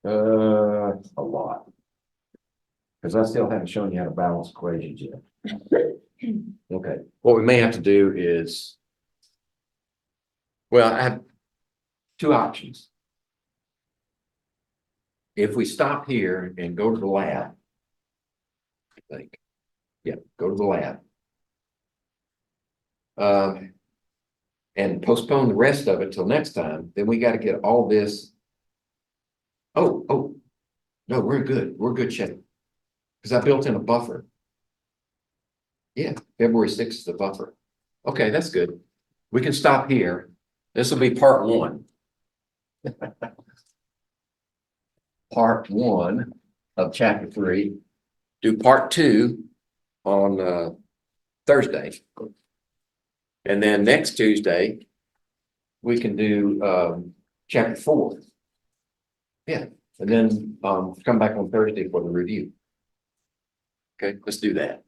A lot. Because I still haven't shown you how to balance equations yet. Okay, what we may have to do is, well, I have 2 options. If we stop here and go to the lab, I think, yeah, go to the lab. And postpone the rest of it till next time, then we got to get all this. Oh, no, we're good, Chet. Because I built in a buffer. Yeah, February 6th is the buffer. Okay, that's good. We can stop here. This will be part 1. Part 1 of chapter 3. Do part 2 on Thursday. And then next Tuesday, we can do chapter 4. Yeah, and then come back on Thursday for the review. Okay, let's do that.